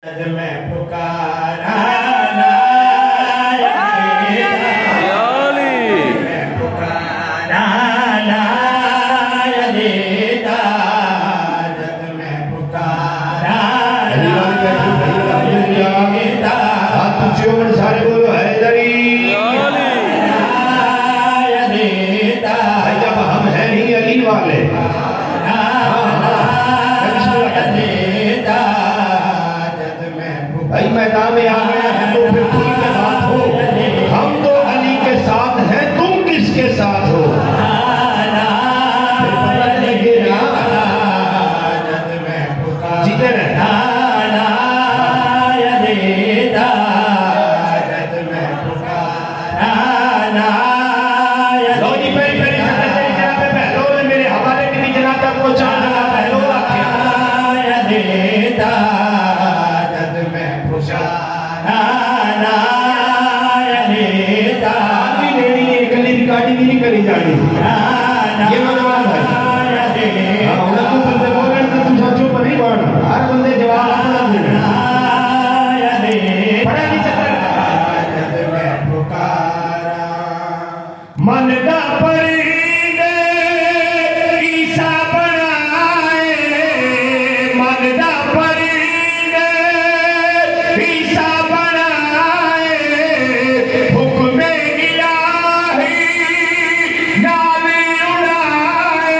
मैं पुकारा सारे बोलो हैदरी। जब हम हैं नहीं अली वाले भाई मैदान में आ गया है तो फिर खुल के बात हो। हम तो अली के साथ हैं, तुम किसके साथ हो? जीते रहे मेरे हवाले की जनाब तक पहुंचा नहीं करी जानी ये मनोवाल भाई उनको बंदे बोल रहे तो तुम सोचो पर नहीं बोल हर बंदे जवाब अपना देना पढ़ा नहीं सकता। मन का परिंदे ईसा बनाए, मन का परिंदे ईसा बनाए, हुक्म इलाही नावे उड़ाए,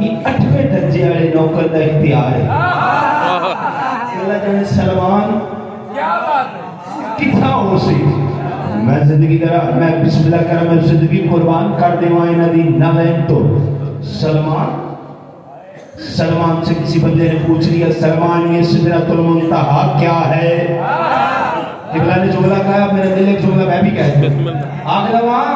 कि 8वें दर्जे वाले नौकर का इख्तियार है। अल्लाह जाने सलमान कितना हो सी मैं जिंदगी करा मैं बिस्मिल्लाह करा मैं जिंदगी कुर्बान कर देवा इन्हां दी नालैन तो सलमान से किसी बंदे ने पूछ लिया सलमान ये सिदरतुल मुंतहा क्या है? किबला ने जुमला कहा मेरा दिल एक जुमला मैं भी कह दूं आखिर वहां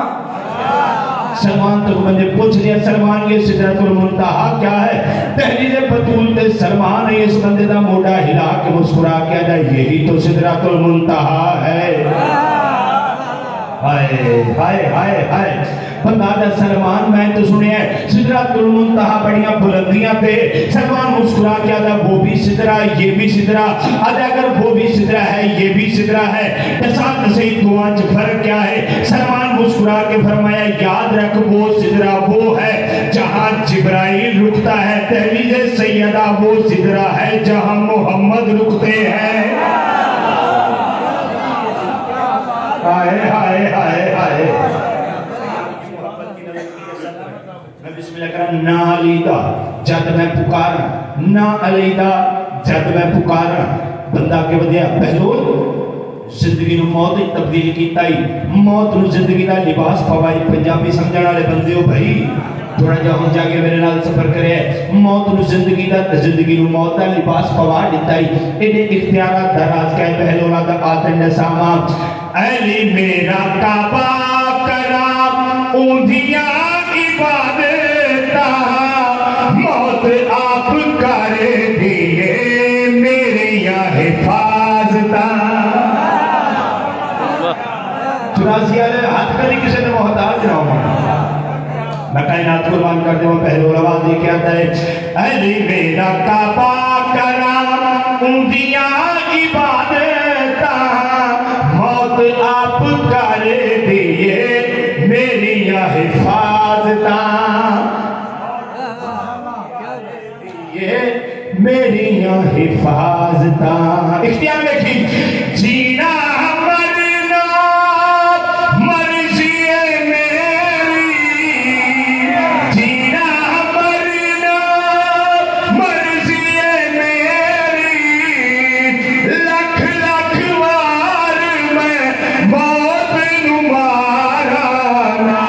सलमान तो बंदे पूछ लिया सलमान ये सिदरतुल मुंतहा क्या है? तहरीर बतूल ते सलमान इस बंदे दा मोड़ा हिला के मुस्कुरा के आदा यही तो सिदरतुल मुंतहा है। हाय हाय हाय हाय बंदा दा सलमान मैं तो सुनिया सिदरतुल मुंतहा बड़ियां बुलंदियां थे। सलमान मुस्कुरा के आदा वो भी सिदरा ये भी सिदरा आदा अगर वो भी सिदरा है ये भी सिदरा है दसात से दुआ च फर्क क्या है? सलमान मुस्कुरा के फरमाया याद रख वो सिदरा वो है जहां जिब्राइल रुकता है, तहरीर सैयदा वो सिदरा है जहां मोहम्मद रुकते हैं। हाय हाय हाय हाय मैं बिस्मिल्लाह करा ना अलीदा जद मैं पुकारा ना अलीदा जद मैं पुकारा बंदा के वधिया पहलो जिंदगी नु मौत तब्दील कीता ही मौत नु जिंदगी दा लिबास पवाई। पंजाबी समझण वाले बंदे हो भाई थोड़ा जा हम जाके मेरे नाल सफर करे मौत नु जिंदगी नु मौत दा लिबास पवा दिता ही एडे इख्तियारात दा राज क्या पहलो ला दा आतन नसामा अली मेरा काबा करा ऊंधिया इबादता मौत आप करे दिए मेरे या हिफाजता। 84 वाले हाथ कभी किसी ने मोहताज ना हो मैं कायनात कुर्बान कर दूं पहले आवाज लेके आता है अली मेरा काबा करा ऊंधिया इबादता मौत आप करे दिए मेरी या हिफाजता ये मेरी या हिफाजता। इख्तियार देखी जीना मरना मर्जी है मेरी जीना मरना मर्जी है मेरी लख लख बार मैं मौत नू मारा ना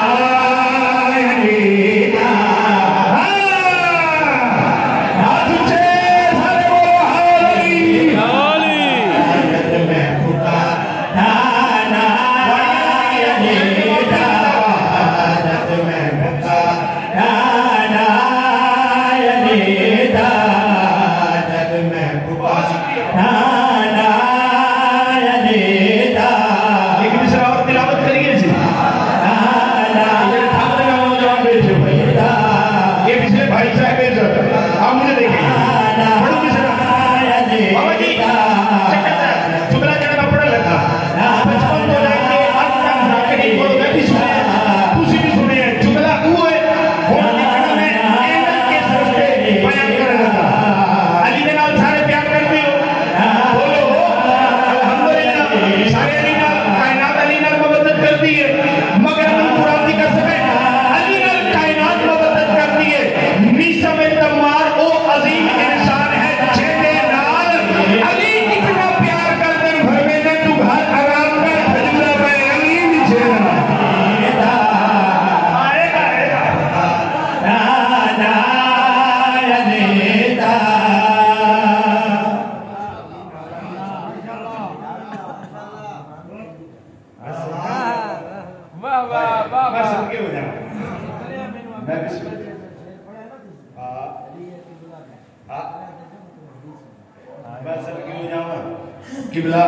किबला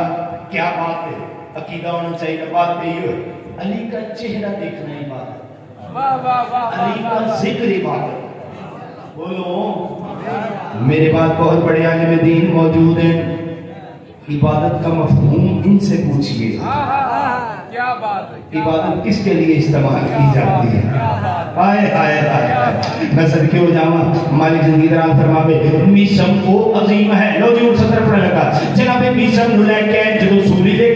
क्या बात है अकीदा होना चाहिए बात यही है अली का चेहरा देखना इबादत वाह वाह वाह अली का जिक्र इबादत बोलो मेरे पास बहुत बड़े आलिम दीन मौजूद हैं इबादत का मफहूम इनसे पूछिए क्या इबादत किसके लिए इस्तेमाल की जाती है? हाय हाय हाय, मैं सदके हो जावा। मालिक जिंदगी दराज फरमावे। मिसम वो अजीम है। लो जी 70 पढ़ने लगा। जनाबे मिसम नु लेके जो सूली दे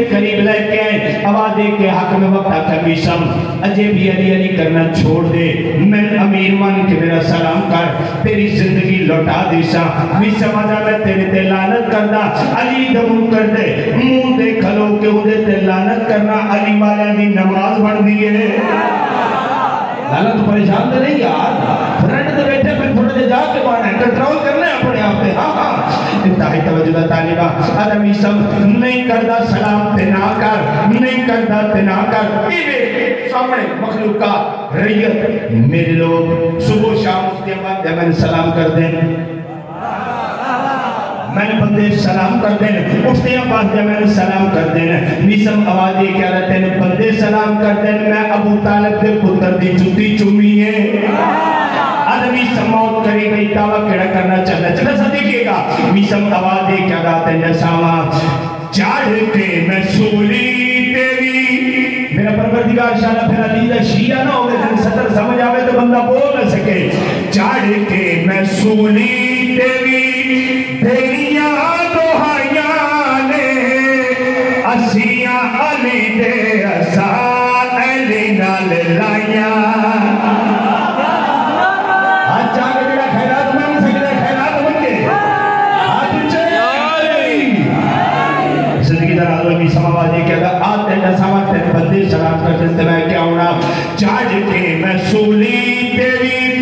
करीब लेके आवाज दे के हक में वक्त आखा मिसम अजे भी अली अली करना छोड़ दे, मैं अमीर मान के मेरा सलाम कर, तेरी जिंदगी लौटा देसा। मिसम आजा मैं तेरे ते लानत करदा, अली दम कर दे, मुंह दे खलो के उदे ते लानत करना अली वाले दी नमाज बन दी है। लानत तो परेशान तो नहीं यार, फ्रंट ते बैठे फिर थोड़े से जाके मारना है, कंट्रोल करना है अपने आप पे। हाँ इंतहाई तवज्जो तालिबा। आदमी सब नहीं करदा सलाम ते ना कर, नहीं करदा ते ना कर। इवे सामने मखलूक का रैयत मेरे लोग सुबह शाम उसके बाद मैंने सलाम कर दे, मैंने बंदे सलाम कर देने, उठते बाद मैंने सलाम कर देना। मिसम आवाज ये क्या रहते हैं, बंदे सलाम कर देने, मैं अबू तालिब के पुत्र दी जुती चुमी है। आदमी समौत करी गई दावा केड़ा करना चलना चला सा देखिएगा। मिसम आवाज ये क्या रहते हैं, सामा चढ़ के मैं सूली तेरी, मेरा परवरदिगार शाला फिर अली दा शिया ना होवे, सदर समझ आवे तो बंदा बोल न सके। चढ़ के मैं सूली तेरी, तेरिया दोहाइया ने असिया अली दे असा अली नाल लाइया। आज जाके मेरा खैरात बन सकता है, खैरात बन के आज जिंदगी दर आदमी समावादी क्या था आते न समाते बंदे सलाम कर देते मैं क्या होना। चढ़ के मैं सूली तेरी